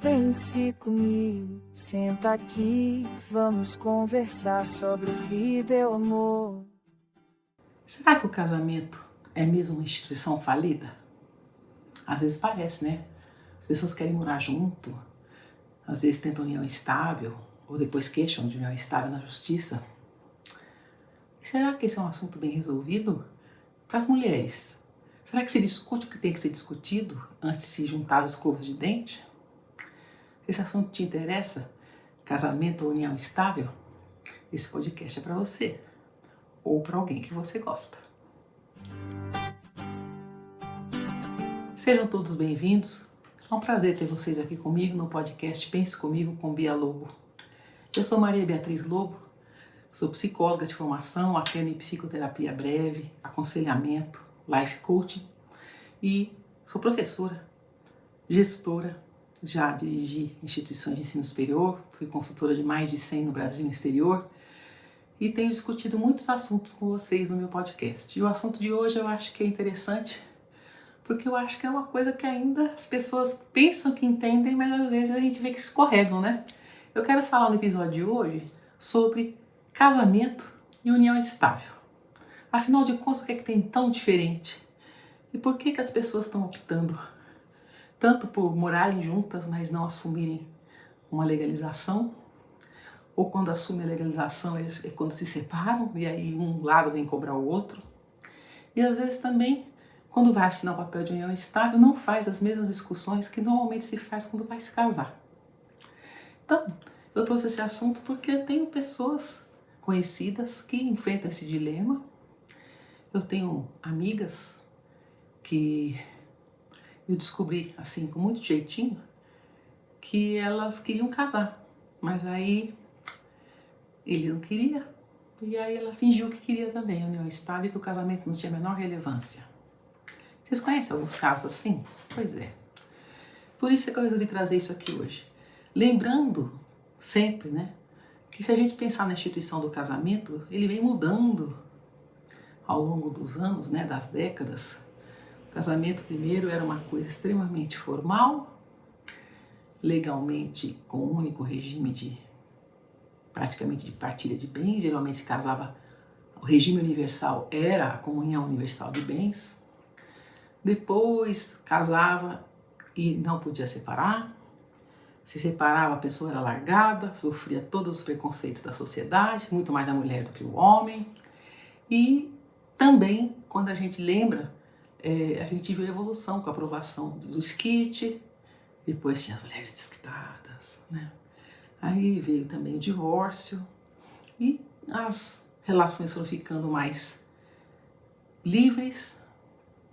Pense comigo, senta aqui, vamos conversar sobre vida e o amor. Será que o casamento é mesmo uma instituição falida? Às vezes parece, né? As pessoas querem morar junto, às vezes tentam união estável, ou depois queixam de união estável na justiça. Será que esse é um assunto bem resolvido? Para as mulheres, será que se discute o que tem que ser discutido antes de se juntar as escovas de dente? Se esse assunto te interessa, casamento ou união estável, esse podcast é para você, ou para alguém que você gosta. Sejam todos bem-vindos. É um prazer ter vocês aqui comigo no podcast Pense Comigo com Bia Lobo. Eu sou Maria Beatriz Lobo, sou psicóloga de formação, atendo em psicoterapia breve, aconselhamento, life coaching e sou professora, gestora, já dirigi instituições de ensino superior, fui consultora de mais de 100 no Brasil e no exterior e tenho discutido muitos assuntos com vocês no meu podcast. E o assunto de hoje eu acho que é interessante porque eu acho que é uma coisa que ainda as pessoas pensam que entendem, mas às vezes a gente vê que escorregam, né? Eu quero falar no episódio de hoje sobre casamento e união estável. Afinal de contas, o que é que tem tão diferente? E por que as pessoas estão optando tanto por morarem juntas, mas não assumirem uma legalização? Ou quando assumem a legalização é quando se separam e aí um lado vem cobrar o outro? E às vezes também, quando vai assinar o papel de união estável, não faz as mesmas discussões que normalmente se faz quando vai se casar. Então, eu trouxe esse assunto porque eu tenho pessoas conhecidas que enfrentam esse dilema. Eu tenho amigas que eu descobri, assim, com muito jeitinho, que elas queriam casar, mas aí ele não queria, e aí ela fingiu que queria também a união estável e que o casamento não tinha a menor relevância. Vocês conhecem alguns casos assim? Pois é. Por isso é que eu resolvi trazer isso aqui hoje. Lembrando sempre, né, que se a gente pensar na instituição do casamento, ele vem mudando ao longo dos anos, né, das décadas. O casamento primeiro era uma coisa extremamente formal, legalmente com um único regime praticamente de partilha de bens. Geralmente se casava, o regime universal era a comunhão universal de bens. Depois casava e não podia separar. Se separava, a pessoa era largada, sofria todos os preconceitos da sociedade, muito mais a mulher do que o homem. E também, quando a gente lembra, a gente viu a evolução com a aprovação do esquite, depois tinha as mulheres desquitadas, né? Aí veio também o divórcio e as relações foram ficando mais livres,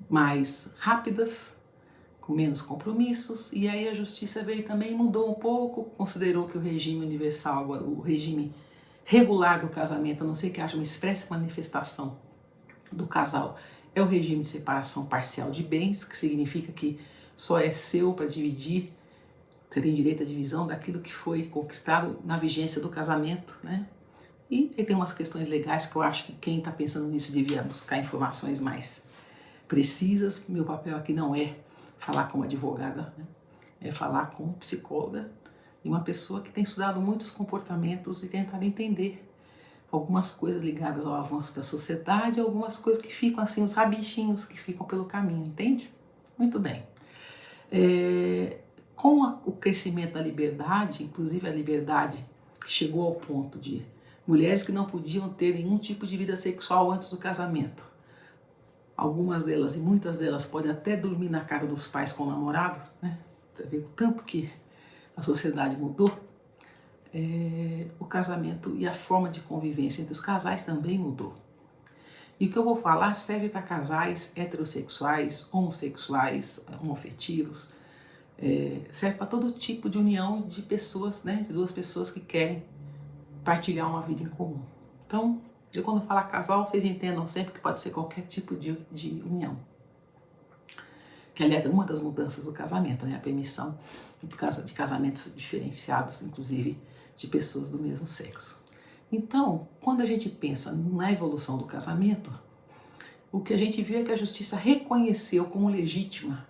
mais rápidas, com menos compromissos, e aí a justiça veio também e mudou um pouco, considerou que o regime universal, agora o regime regular do casamento, a não ser que haja uma expressa manifestação do casal, é o regime de separação parcial de bens, que significa que só é seu para dividir, você tem direito à divisão daquilo que foi conquistado na vigência do casamento, né? E tem umas questões legais que eu acho que quem está pensando nisso devia buscar informações mais precisas. Meu papel aqui não é falar como advogada, né? É falar como psicóloga e uma pessoa que tem estudado muitos comportamentos e tentado entender algumas coisas ligadas ao avanço da sociedade, algumas coisas que ficam assim, os rabichinhos que ficam pelo caminho, entende? Muito bem. Com o crescimento da liberdade, inclusive a liberdade chegou ao ponto de mulheres que não podiam ter nenhum tipo de vida sexual antes do casamento. Algumas delas, e muitas delas, podem até dormir na casa dos pais com o namorado, né? Você vê o tanto que a sociedade mudou. O casamento e a forma de convivência entre os casais também mudou. E o que eu vou falar serve para casais heterossexuais, homossexuais, homoafetivos, serve para todo tipo de união de pessoas, né, de duas pessoas que querem partilhar uma vida em comum. Então, eu quando falar casal, vocês entendam sempre que pode ser qualquer tipo de união. Que, aliás, é uma das mudanças do casamento, né, a permissão de casamentos diferenciados, inclusive de pessoas do mesmo sexo. Então, quando a gente pensa na evolução do casamento, o que a gente viu é que a justiça reconheceu como legítima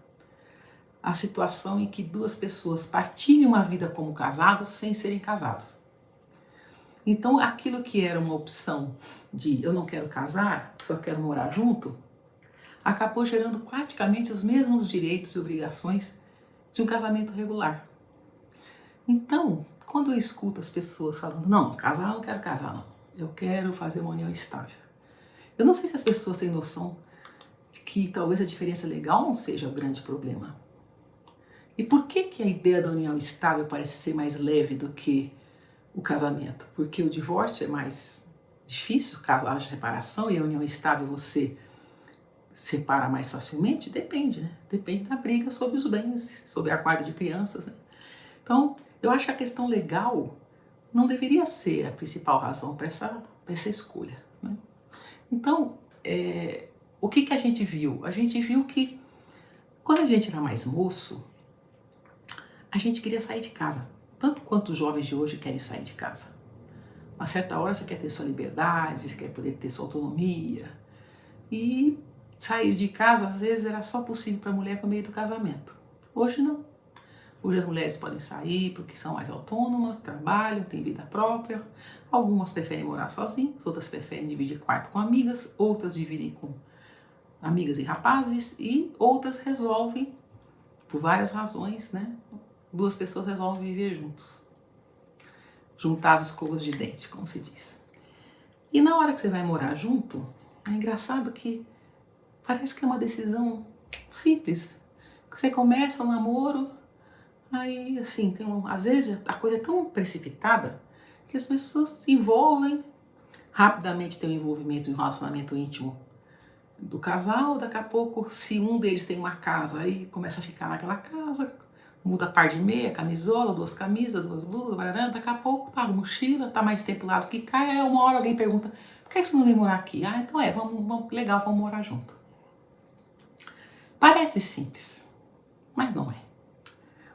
a situação em que duas pessoas partilham uma vida como casados sem serem casados. Então, aquilo que era uma opção de eu não quero casar, só quero morar junto, acabou gerando praticamente os mesmos direitos e obrigações de um casamento regular. Então, quando eu escuto as pessoas falando, não, casar eu não quero casar, não. Eu quero fazer uma união estável. Eu não sei se as pessoas têm noção de que talvez a diferença legal não seja o grande problema. E por que a ideia da união estável parece ser mais leve do que o casamento? Porque o divórcio é mais difícil, caso haja separação, e a união estável você separa mais facilmente? Depende, né? Depende da briga sobre os bens, sobre a guarda de crianças, né? Então, eu acho que a questão legal não deveria ser a principal razão para essa escolha, né? Então, o que a gente viu? A gente viu que quando a gente era mais moço, a gente queria sair de casa, tanto quanto os jovens de hoje querem sair de casa. Uma certa hora você quer ter sua liberdade, você quer poder ter sua autonomia. E sair de casa, às vezes, era só possível para a mulher por meio do casamento. Hoje não. Hoje as mulheres podem sair porque são mais autônomas, trabalham, têm vida própria. Algumas preferem morar sozinhas, outras preferem dividir quarto com amigas, outras dividem com amigas e rapazes, e outras resolvem, por várias razões, né? Duas pessoas resolvem viver juntos. Juntar as escovas de dente, como se diz. E na hora que você vai morar junto, é engraçado que parece que é uma decisão simples. Você começa o namoro, aí assim, às vezes a coisa é tão precipitada que as pessoas se envolvem, rapidamente tem um envolvimento em um relacionamento íntimo do casal, daqui a pouco, se um deles tem uma casa, aí começa a ficar naquela casa, muda par de meia, camisola, duas camisas, duas blusas, daqui a pouco tá mochila, tá mais tempo lá do que cá, aí uma hora alguém pergunta, por que você não vem morar aqui? Ah, então legal, vamos morar junto. Parece simples, mas não é,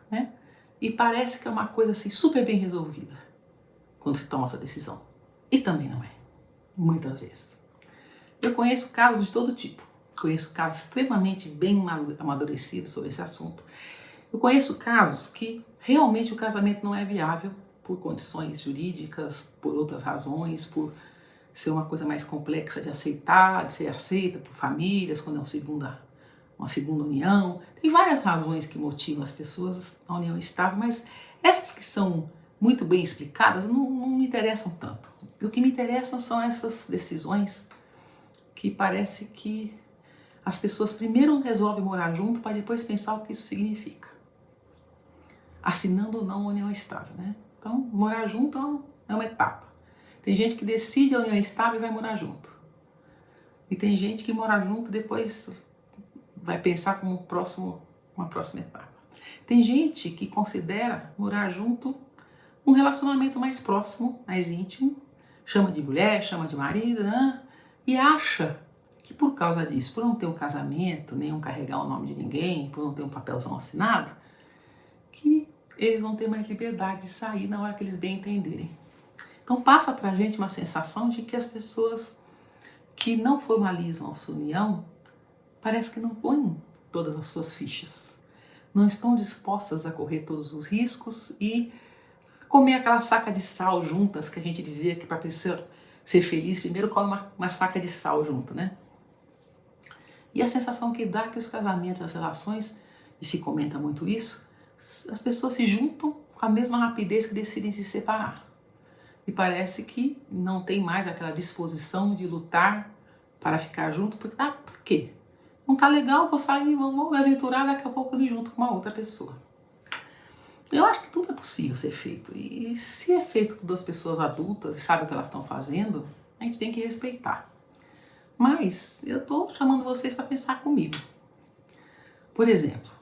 né? E parece que é uma coisa assim super bem resolvida quando se toma essa decisão. E também não é, muitas vezes. Eu conheço casos de todo tipo. Conheço casos extremamente bem amadurecidos sobre esse assunto. Eu conheço casos que realmente o casamento não é viável por condições jurídicas, por outras razões, por ser uma coisa mais complexa de aceitar, de ser aceita por famílias, quando é uma segunda união. Tem várias razões que motivam as pessoas à união estável, mas essas que são muito bem explicadas não me interessam tanto. O que me interessam são essas decisões que parece que as pessoas primeiro resolvem morar junto para depois pensar o que isso significa. Assinando ou não a união estável, né? Então, morar junto é uma etapa. Tem gente que decide a união estável e vai morar junto. E tem gente que mora junto e depois vai pensar como uma próxima etapa. Tem gente que considera morar junto um relacionamento mais próximo, mais íntimo, chama de mulher, chama de marido, né? E acha que por causa disso, por não ter um casamento, nem um carregar o nome de ninguém, por não ter um papelzão assinado, que eles vão ter mais liberdade de sair na hora que eles bem entenderem. Então passa pra gente uma sensação de que as pessoas que não formalizam a sua união, parece que não põem todas as suas fichas. Não estão dispostas a correr todos os riscos e comer aquela saca de sal juntas, que a gente dizia que para a pessoa ser feliz, primeiro come uma saca de sal junto, né? E a sensação que dá que os casamentos, as relações, e se comenta muito isso, as pessoas se juntam com a mesma rapidez que decidem se separar. E parece que não tem mais aquela disposição de lutar para ficar junto, porque, por quê? Não tá legal, vou sair, vou me aventurar, daqui a pouco eu me junto com uma outra pessoa. Eu acho que tudo é possível ser feito. E se é feito por duas pessoas adultas e sabem o que elas estão fazendo, a gente tem que respeitar. Mas eu estou chamando vocês para pensar comigo. Por exemplo,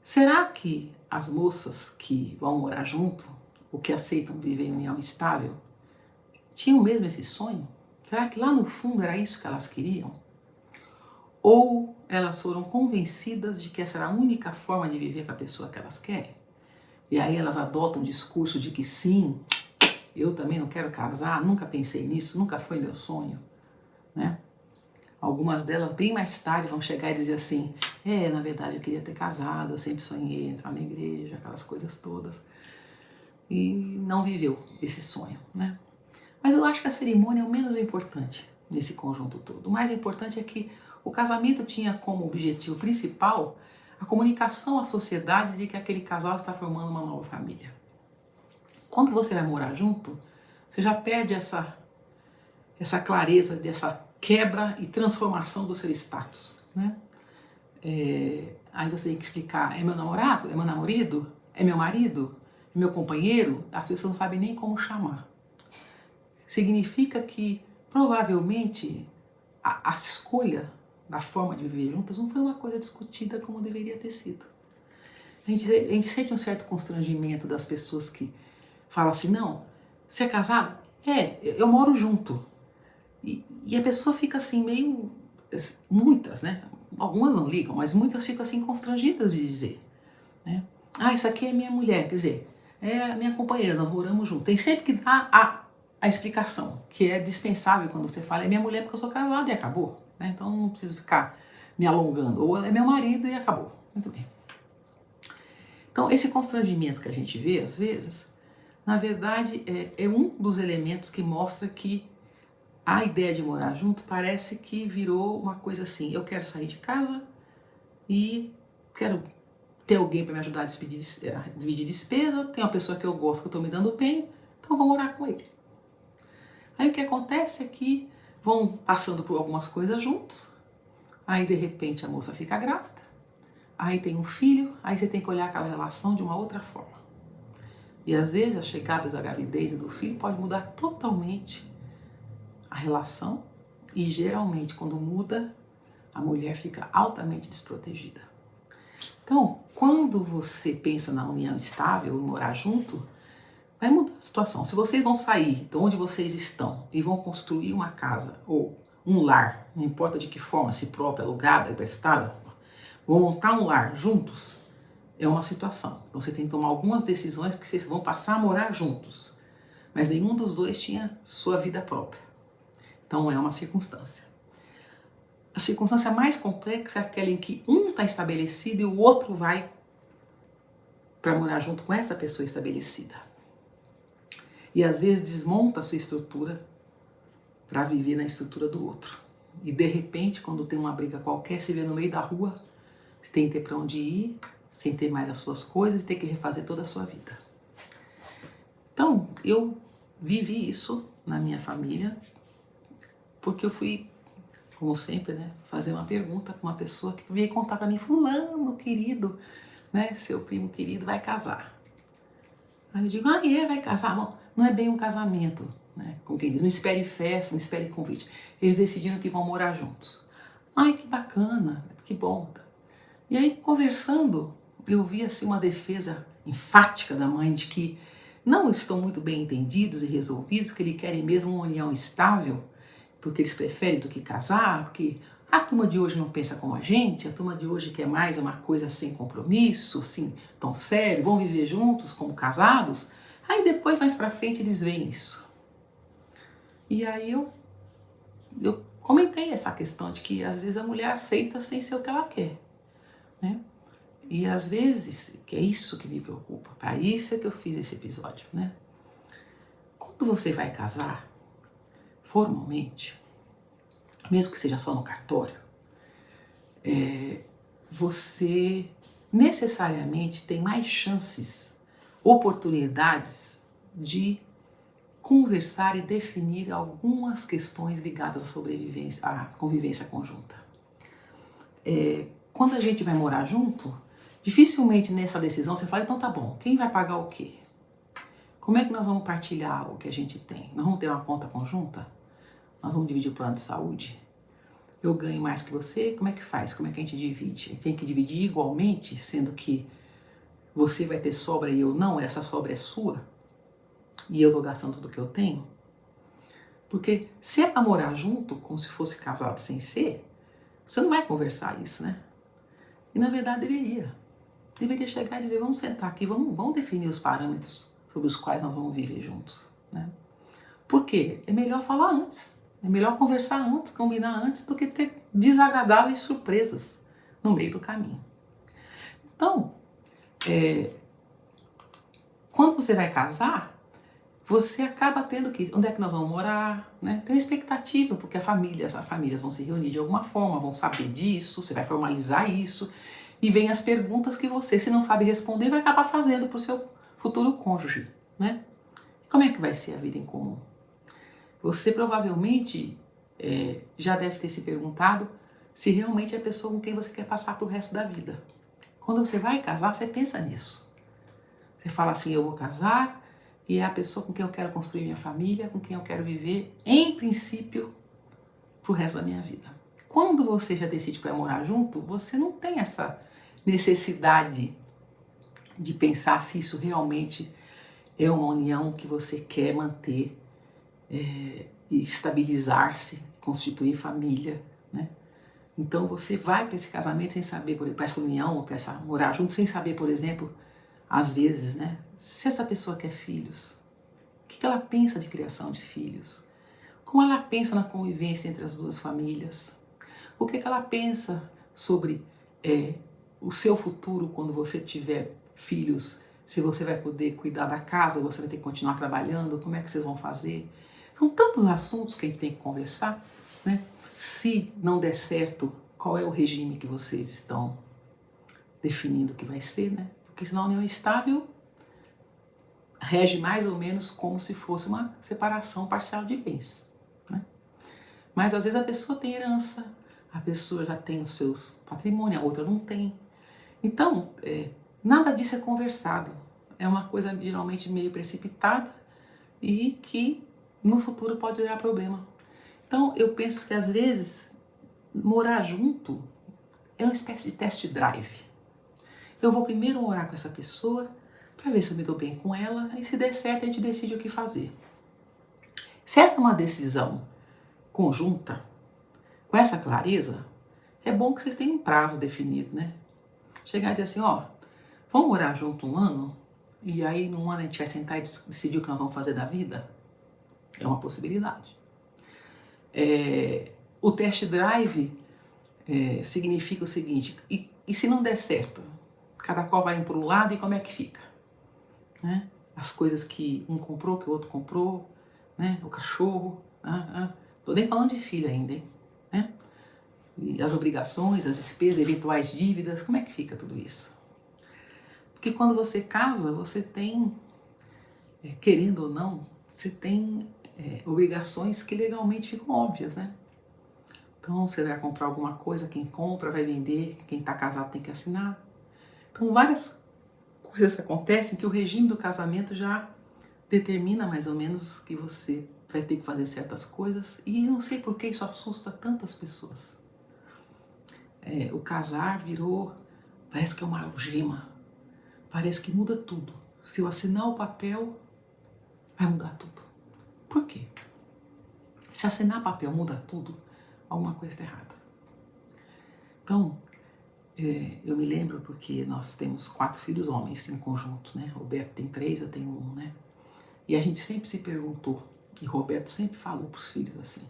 será que as moças que vão morar junto, ou que aceitam viver em união estável, tinham mesmo esse sonho? Será que lá no fundo era isso que elas queriam? Ou elas foram convencidas de que essa era a única forma de viver com a pessoa que elas querem? E aí elas adotam um discurso de que sim, eu também não quero casar, nunca pensei nisso, nunca foi meu sonho, né? Algumas delas, bem mais tarde, vão chegar e dizer assim, na verdade eu queria ter casado, eu sempre sonhei entrar na igreja, aquelas coisas todas. E não viveu esse sonho, né? Mas eu acho que a cerimônia é o menos importante nesse conjunto todo. O mais importante é que o casamento tinha como objetivo principal a comunicação à sociedade de que aquele casal está formando uma nova família. Quando você vai morar junto, você já perde essa clareza dessa quebra e transformação do seu status, né? Aí você tem que explicar, é meu namorado? É meu namorado? É meu marido? É meu companheiro? As pessoas não sabem nem como chamar. Significa que, provavelmente, a escolha da forma de viver juntas não foi uma coisa discutida como deveria ter sido. A gente sente um certo constrangimento das pessoas que falam assim, não, você é casado? Eu moro junto. E a pessoa fica assim meio, muitas, né? Algumas não ligam, mas muitas ficam assim constrangidas de dizer, né? Isso aqui é minha mulher, quer dizer, é a minha companheira, nós moramos juntos. Tem sempre que dar a explicação, que é dispensável quando você fala, é minha mulher porque eu sou casado e acabou, né? Então não preciso ficar me alongando, ou é meu marido e acabou. Muito bem. Então esse constrangimento que a gente vê às vezes, na verdade é um dos elementos que mostra que a ideia de morar junto parece que virou uma coisa assim, eu quero sair de casa e quero ter alguém para me ajudar a dividir despesa, tem uma pessoa que eu gosto, que eu estou me dando bem, então eu vou morar com ele. Aí o que acontece é que vão passando por algumas coisas juntos, aí de repente a moça fica grávida, aí tem um filho, aí você tem que olhar aquela relação de uma outra forma. E às vezes a chegada da gravidez e do filho pode mudar totalmente a relação e geralmente quando muda, a mulher fica altamente desprotegida. Então, quando você pensa na união estável e morar junto, vai mudar a situação. Se vocês vão sair de onde vocês estão e vão construir uma casa ou um lar, não importa de que forma, se própria, alugada, emprestada, vão montar um lar juntos, é uma situação. Então vocês têm que tomar algumas decisões porque vocês vão passar a morar juntos. Mas nenhum dos dois tinha sua vida própria. Então é uma circunstância. A circunstância mais complexa é aquela em que um está estabelecido e o outro vai para morar junto com essa pessoa estabelecida. E às vezes desmonta a sua estrutura para viver na estrutura do outro. E de repente, quando tem uma briga qualquer, se vê no meio da rua, sem ter para onde ir, sem ter mais as suas coisas, e ter que refazer toda a sua vida. Então, eu vivi isso na minha família, porque eu fui, como sempre, né, fazer uma pergunta para uma pessoa que veio contar para mim, fulano querido, né, seu primo querido vai casar. Aí eu digo, vai casar? Bom, não é bem um casamento, né, com quem diz, não espere festa, não espere convite. Eles decidiram que vão morar juntos. Ai, que bacana, que bom. E aí, conversando, eu vi assim uma defesa enfática da mãe de que não estão muito bem entendidos e resolvidos, que eles querem mesmo uma união estável, porque eles preferem do que casar, porque a turma de hoje não pensa como a gente, a turma de hoje quer mais uma coisa sem compromisso, assim, tão sério, vão viver juntos como casados. Aí depois, mais pra frente, eles veem isso. E aí eu comentei essa questão de que às vezes a mulher aceita sem ser o que ela quer, né? E às vezes, que é isso que me preocupa, para isso é que eu fiz esse episódio, né? Quando você vai casar, formalmente, mesmo que seja só no cartório, você necessariamente tem mais chances, oportunidades de conversar e definir algumas questões ligadas à sobrevivência, à convivência conjunta. Quando a gente vai morar junto, dificilmente nessa decisão você fala, então tá bom, quem vai pagar o quê? Como é que nós vamos partilhar o que a gente tem? Nós vamos ter uma conta conjunta? Nós vamos dividir o plano de saúde? Eu ganho mais que você? Como é que faz? Como é que a gente divide? E tem que dividir igualmente, sendo que você vai ter sobra e eu não? Essa sobra é sua? E eu tô gastando tudo que eu tenho? Porque se é pra morar junto, como se fosse casado sem ser, você não vai conversar isso, né? E na verdade deveria chegar e dizer, vamos sentar aqui, vamos definir os parâmetros sobre os quais nós vamos viver juntos, né? Por quê? É melhor falar antes, É melhor conversar antes, combinar antes, do que ter desagradáveis surpresas no meio do caminho. Então, quando você vai casar, você acaba tendo que, onde é que nós vamos morar, né? Tem uma expectativa, porque as famílias vão se reunir de alguma forma, vão saber disso, você vai formalizar isso, e vem as perguntas que você, se não sabe responder, vai acabar fazendo para o seu futuro cônjuge, né? Como é que vai ser a vida em comum? Você provavelmente já deve ter se perguntado se realmente é a pessoa com quem você quer passar pro resto da vida. Quando você vai casar, você pensa nisso. Você fala assim, eu vou casar e é a pessoa com quem eu quero construir minha família, com quem eu quero viver, em princípio, pro resto da minha vida. Quando você já decide que vai morar junto, você não tem essa necessidade de pensar se isso realmente é uma união que você quer manter e estabilizar-se, constituir família, né? Então você vai para esse casamento sem saber, para essa união, para essa morar junto, sem saber, por exemplo, às vezes, né, se essa pessoa quer filhos, o que ela pensa de criação de filhos, como ela pensa na convivência entre as duas famílias, o que ela pensa sobre o seu futuro quando você tiver filhos, se você vai poder cuidar da casa, ou você vai ter que continuar trabalhando, como é que vocês vão fazer. São tantos assuntos que a gente tem que conversar, né? Se não der certo, qual é o regime que vocês estão definindo que vai ser, né? Porque senão a união estável rege mais ou menos como se fosse uma separação parcial de bens, né? Mas às vezes a pessoa tem herança, a pessoa já tem os seus patrimônios, a outra não tem. Então, nada disso é conversado. É uma coisa geralmente meio precipitada e que no futuro pode gerar problema. Então, eu penso que às vezes morar junto é uma espécie de test drive. Eu vou primeiro morar com essa pessoa para ver se eu me dou bem com ela e se der certo a gente decide o que fazer. Se essa é uma decisão conjunta, com essa clareza, é bom que vocês tenham um prazo definido, né? Chegar e dizer assim, ó, vamos morar junto um ano e aí num ano a gente vai sentar e decidir o que nós vamos fazer da vida? É uma possibilidade. O test drive significa o seguinte, e se não der certo? Cada qual vai para um lado e como é que fica? Né? As coisas que um comprou, que o outro comprou, né? O cachorro, tô nem falando de filho ainda, hein? Né? E as obrigações, as despesas, eventuais dívidas, como é que fica tudo isso? Porque quando você casa, você tem, querendo ou não, você tem obrigações que legalmente ficam óbvias, né? Então você vai comprar alguma coisa, quem compra vai vender, quem está casado tem que assinar. Então várias coisas acontecem que o regime do casamento já determina mais ou menos que você vai ter que fazer certas coisas e não sei por que isso assusta tantas pessoas. O casar virou, parece que é uma algema, parece que muda tudo. Se eu assinar o papel, vai mudar tudo. Por quê? Se assinar papel muda tudo, alguma coisa está errada. Então, eu me lembro porque nós temos 4 filhos homens em conjunto, né? Roberto tem 3, eu tenho 1, né? E a gente sempre se perguntou, e Roberto sempre falou para os filhos assim,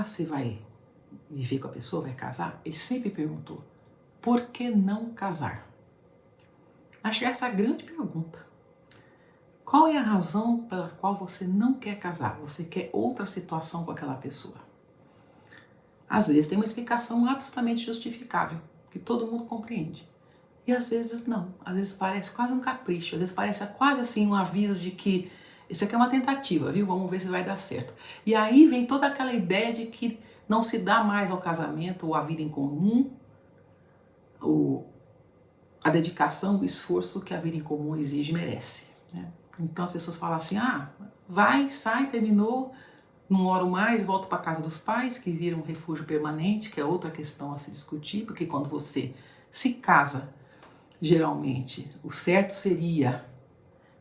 você vai viver com a pessoa, vai casar? Ele sempre perguntou, por que não casar? Acho que essa é a grande pergunta. Qual é a razão pela qual você não quer casar? Você quer outra situação com aquela pessoa? Às vezes tem uma explicação absolutamente justificável, que todo mundo compreende. E às vezes não. Às vezes parece quase um capricho, às vezes parece quase assim um aviso de que isso aqui é uma tentativa, viu? Vamos ver se vai dar certo. E aí vem toda aquela ideia de que não se dá mais ao casamento ou à vida em comum, a dedicação, o esforço que a vida em comum exige e merece, né? Então as pessoas falam assim, vai, sai, terminou, não moro mais, volto para a casa dos pais, que vira um refúgio permanente, que é outra questão a se discutir, porque quando você se casa, geralmente, o certo seria,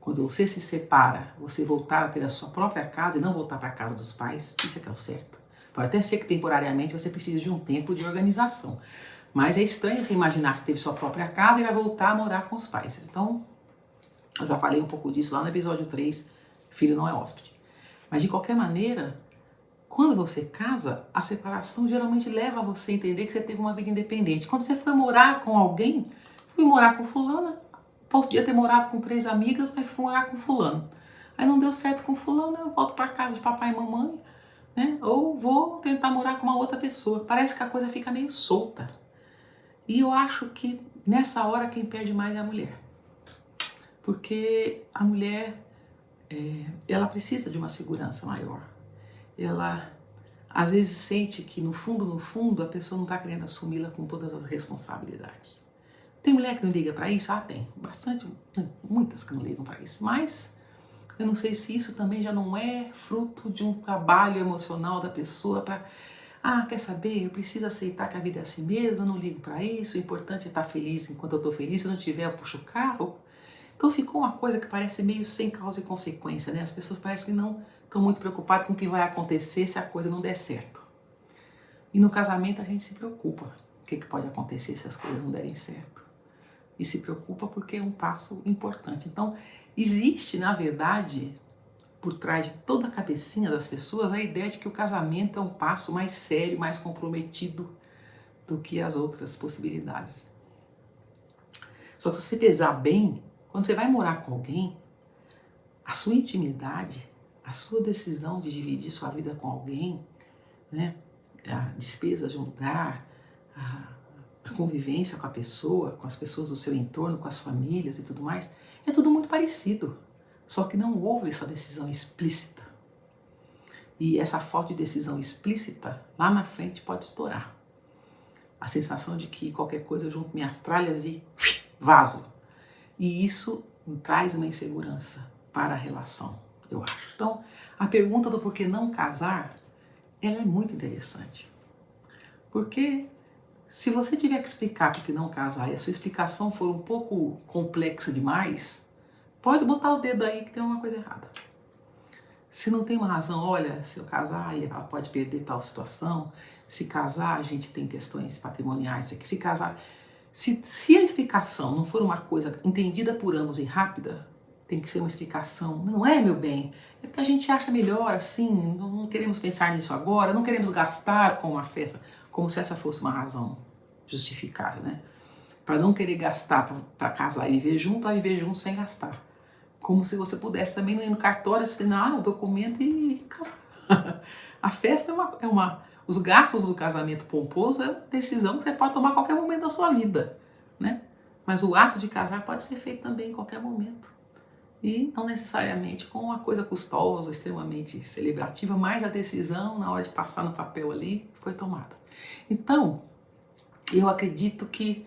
quando você se separa, você voltar a ter a sua própria casa e não voltar para a casa dos pais, isso é que é o certo. Pode até ser que temporariamente você precise de um tempo de organização, mas é estranho você imaginar que você teve sua própria casa e vai voltar a morar com os pais. Então, eu já falei um pouco disso lá no episódio 3, Filho não é hóspede. Mas de qualquer maneira, quando você casa, a separação geralmente leva você a entender que você teve uma vida independente. Quando você foi morar com alguém, fui morar com fulana, podia ter morado com 3 amigas, mas fui morar com fulano. Aí não deu certo com fulano, eu volto para casa de papai e mamãe, né? Ou vou tentar morar com uma outra pessoa. Parece que a coisa fica meio solta. E eu acho que nessa hora quem perde mais é a mulher. Porque a mulher, ela precisa de uma segurança maior. Ela às vezes sente que no fundo, a pessoa não está querendo assumi-la com todas as responsabilidades. Tem mulher que não liga para isso? Ah, tem. Bastante, muitas que não ligam para isso. Mas eu não sei se isso também já não é fruto de um trabalho emocional da pessoa para... Ah, quer saber? Eu preciso aceitar que a vida é assim mesmo, eu não ligo para isso, o importante é estar feliz enquanto eu estou feliz, se eu não tiver eu puxo o carro. Então ficou uma coisa que parece meio sem causa e consequência, né? As pessoas parecem que não estão muito preocupadas com o que vai acontecer se a coisa não der certo. E no casamento a gente se preocupa. O que pode acontecer se as coisas não derem certo? E se preocupa porque é um passo importante. Então, existe, na verdade, por trás de toda a cabecinha das pessoas, a ideia de que o casamento é um passo mais sério, mais comprometido do que as outras possibilidades. Só que se você pesar bem, quando você vai morar com alguém, a sua intimidade, a sua decisão de dividir sua vida com alguém, né, a despesa de um lugar, a convivência com a pessoa, com as pessoas do seu entorno, com as famílias e tudo mais, é tudo muito parecido. Só que não houve essa decisão explícita. E essa falta de decisão explícita, lá na frente, pode estourar. A sensação de que qualquer coisa eu junto minhas tralhas e vazo. E isso traz uma insegurança para a relação, eu acho. Então, a pergunta do porquê não casar, ela é muito interessante. Porque se você tiver que explicar por que não casar e a sua explicação for um pouco complexa demais, pode botar o dedo aí que tem uma coisa errada. Se não tem uma razão, olha, se eu casar, ela pode perder tal situação. Se casar, a gente tem questões patrimoniais. Se casar... Se a explicação não for uma coisa entendida por ambos e rápida, tem que ser uma explicação, não é, meu bem? É porque a gente acha melhor assim, não queremos pensar nisso agora, não queremos gastar com uma festa, como se essa fosse uma razão justificável, né? Para não querer gastar para casar e viver junto, a viver junto sem gastar. Como se você pudesse também ir no cartório assinar o documento e casar. A festa os gastos do casamento pomposo é uma decisão que você pode tomar a qualquer momento da sua vida, né? Mas o ato de casar pode ser feito também em qualquer momento. E não necessariamente com uma coisa custosa, extremamente celebrativa, mas a decisão, na hora de passar no papel ali, foi tomada. Então, eu acredito que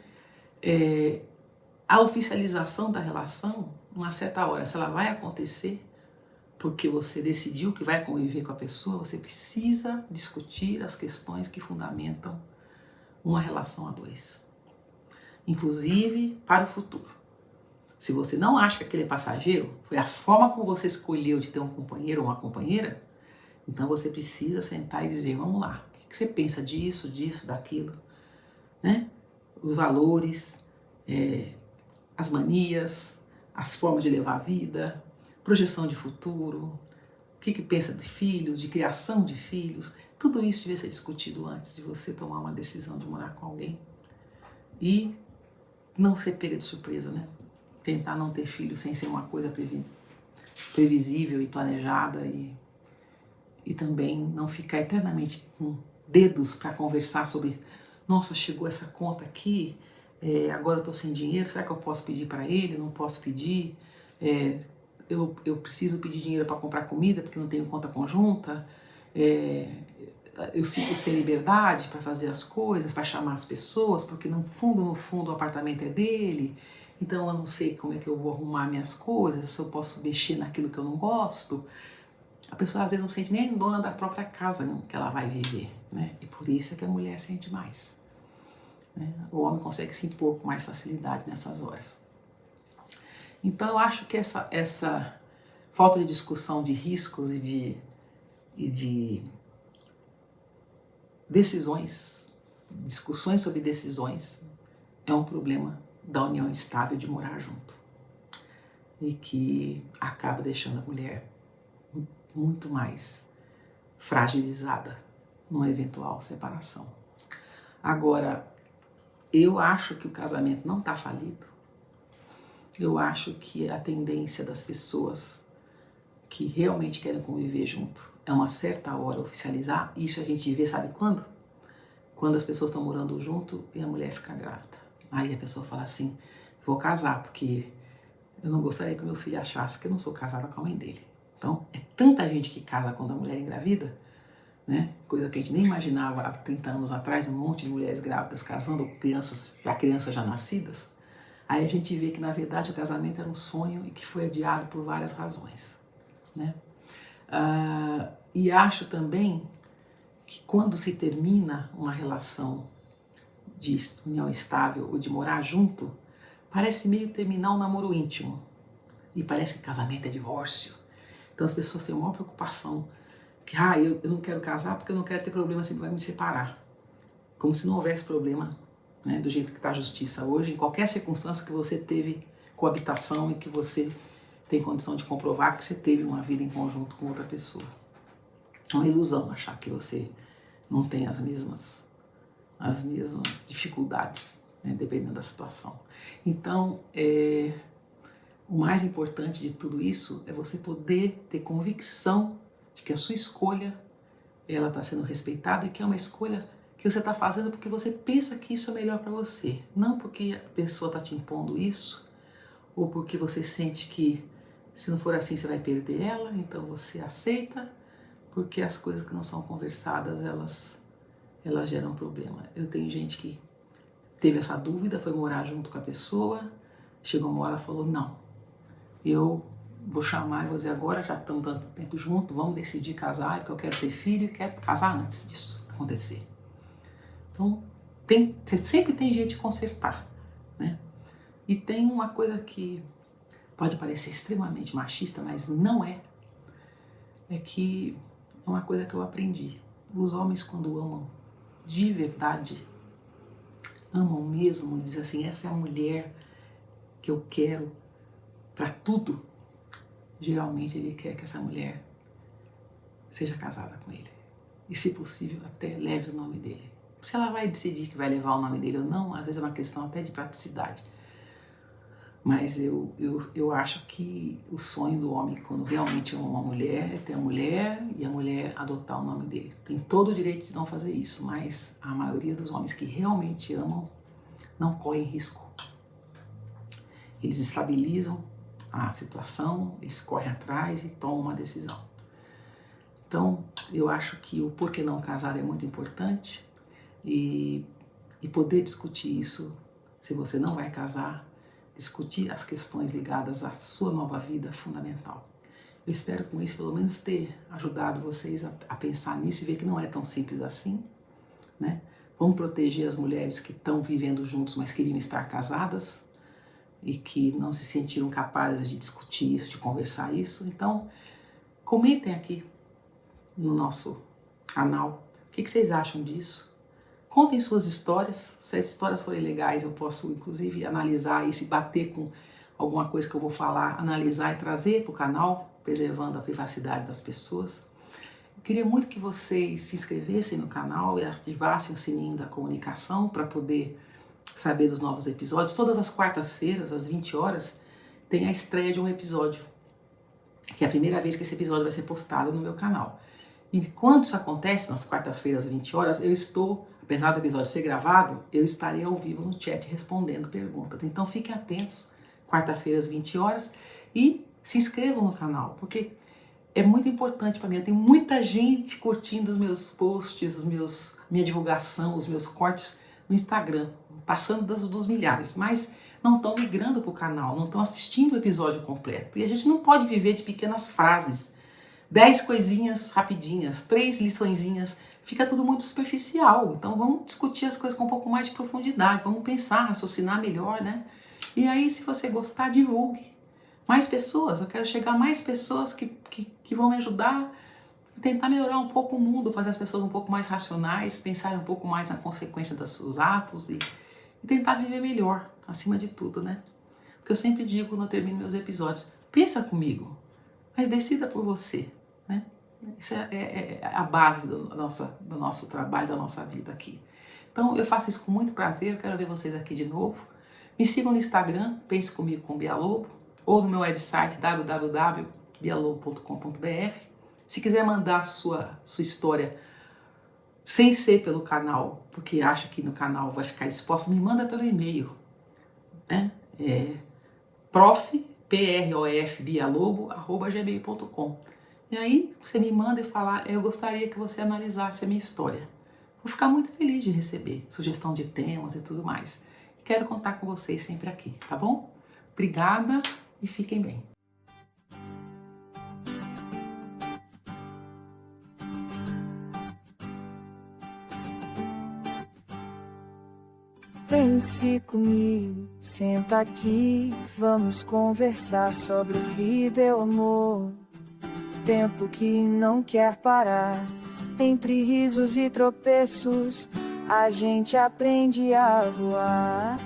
a oficialização da relação, numa certa hora, se ela vai acontecer, porque você decidiu que vai conviver com a pessoa, você precisa discutir as questões que fundamentam uma relação a dois. Inclusive para o futuro. Se você não acha que aquele é passageiro, foi a forma como você escolheu de ter um companheiro ou uma companheira, então você precisa sentar e dizer, vamos lá, o que você pensa disso, daquilo, né? Os valores, as manias, as formas de levar a vida, projeção de futuro, o que pensa de filhos, de criação de filhos, tudo isso devia ser discutido antes de você tomar uma decisão de morar com alguém. E não ser pega de surpresa, né? Tentar não ter filho sem ser uma coisa previsível e planejada e também não ficar eternamente com dedos para conversar sobre, nossa, chegou essa conta aqui, agora eu estou sem dinheiro, será que eu posso pedir para ele? Não posso pedir? Eu preciso pedir dinheiro para comprar comida porque não tenho conta conjunta? Eu fico sem liberdade para fazer as coisas, para chamar as pessoas, porque no fundo o apartamento é dele, então eu não sei como é que eu vou arrumar minhas coisas, se eu posso mexer naquilo que eu não gosto. A pessoa às vezes não sente nem dona da própria casa que ela vai viver, né? E por isso é que a mulher sente mais, né? O homem consegue se impor com mais facilidade nessas horas. Então eu acho que essa falta de discussão de riscos e de decisões, discussões sobre decisões, é um problema da união estável de morar junto. E que acaba deixando a mulher muito mais fragilizada numa eventual separação. Agora, eu acho que o casamento não está falido. Eu acho que a tendência das pessoas que realmente querem conviver junto é uma certa hora oficializar. Isso a gente vê, sabe quando? Quando as pessoas estão morando junto e a mulher fica grávida. Aí a pessoa fala assim, vou casar porque eu não gostaria que meu filho achasse que eu não sou casada com a mãe dele. Então, é tanta gente que casa quando a mulher é engravida, né? Coisa que a gente nem imaginava há 30 anos atrás, um monte de mulheres grávidas casando com crianças já nascidas. Aí a gente vê que, na verdade, o casamento era um sonho e que foi adiado por várias razões, né? E acho também que quando se termina uma relação de união estável ou de morar junto, parece meio terminar um namoro íntimo. E parece que casamento é divórcio. Então as pessoas têm uma maior preocupação que eu não quero casar porque eu não quero ter problema, sempre vai me separar. Como se não houvesse problema, né, do jeito que está a justiça hoje, em qualquer circunstância que você teve coabitação e que você tem condição de comprovar que você teve uma vida em conjunto com outra pessoa. É uma ilusão achar que você não tem as mesmas dificuldades, né, dependendo da situação. Então, o mais importante de tudo isso é você poder ter convicção de que a sua escolha ela está sendo respeitada e que é uma escolha que você está fazendo porque você pensa que isso é melhor para você, não porque a pessoa está te impondo isso ou porque você sente que se não for assim você vai perder ela, então você aceita, porque as coisas que não são conversadas elas geram problema. Eu tenho gente que teve essa dúvida, foi morar junto com a pessoa, chegou uma hora e falou, não, eu vou chamar e vou dizer, agora já estamos tanto tempo juntos, vamos decidir casar, porque eu quero ter filho e quero casar antes disso acontecer. Então, sempre tem jeito de consertar, né? E tem uma coisa que pode parecer extremamente machista, mas não é. É que é uma coisa que eu aprendi. Os homens, quando amam de verdade, amam mesmo, dizem assim, essa é a mulher que eu quero para tudo. Geralmente ele quer que essa mulher seja casada com ele. E, se possível, até leve o nome dele. Se ela vai decidir que vai levar o nome dele ou não, às vezes é uma questão até de praticidade. Mas eu acho que o sonho do homem, quando realmente ama uma mulher, é ter a mulher e a mulher adotar o nome dele. Tem todo o direito de não fazer isso, mas a maioria dos homens que realmente amam não correm risco. Eles estabilizam a situação, eles correm atrás e tomam uma decisão. Então, eu acho que o porquê não casar é muito importante e poder discutir isso, se você não vai casar, discutir as questões ligadas à sua nova vida é fundamental. Eu espero com isso pelo menos ter ajudado vocês a pensar nisso e ver que não é tão simples assim, né? Vamos proteger as mulheres que estão vivendo juntos, mas queriam estar casadas e que não se sentiram capazes de discutir isso, de conversar isso. Então, comentem aqui no nosso canal o que vocês acham disso. Contem suas histórias. Se as histórias forem legais, eu posso, inclusive, analisar e se bater com alguma coisa que eu vou falar, analisar e trazer para o canal, preservando a privacidade das pessoas. Eu queria muito que vocês se inscrevessem no canal e ativassem o sininho da comunicação para poder saber dos novos episódios. Todas as quartas-feiras, às 20 horas, tem a estreia de um episódio, que é a primeira vez que esse episódio vai ser postado no meu canal. E quando isso acontece, nas quartas-feiras, às 20 horas, eu estou, apesar do episódio ser gravado, eu estarei ao vivo no chat respondendo perguntas. Então fiquem atentos, quarta-feira, às 20 horas, e se inscrevam no canal, porque é muito importante para mim. Eu tenho muita gente curtindo os meus posts, minha divulgação, os meus cortes no Instagram, passando dos milhares, mas não estão migrando para o canal, não estão assistindo o episódio completo. E a gente não pode viver de pequenas frases, 10 coisinhas rapidinhas, 3 liçõezinhas, fica tudo muito superficial. Então vamos discutir as coisas com um pouco mais de profundidade, vamos pensar, raciocinar melhor, né? E aí, se você gostar, divulgue. Mais pessoas, eu quero chegar a mais pessoas que vão me ajudar a tentar melhorar um pouco o mundo, fazer as pessoas um pouco mais racionais, pensar um pouco mais na consequência dos seus atos e tentar viver melhor, acima de tudo, né? Porque eu sempre digo quando eu termino meus episódios, pensa comigo, mas decida por você. né? Isso é a base do nosso trabalho, da nossa vida aqui. Então, eu faço isso com muito prazer, eu quero ver vocês aqui de novo. Me sigam no Instagram, Pense Comigo com Bia Lobo, ou no meu website www.bialobo.com.br. Se quiser mandar sua história sem ser pelo canal, porque acha que no canal vai ficar exposto, me manda pelo e-mail, né? profbialobo@gmail.com. E aí você me manda e fala, eu gostaria que você analisasse a minha história. Vou ficar muito feliz de receber sugestão de temas e tudo mais. Quero contar com vocês sempre aqui, tá bom? Obrigada e fiquem bem. Pense comigo, senta aqui, vamos conversar sobre vida e amor. Tempo que não quer parar, entre risos e tropeços, a gente aprende a voar.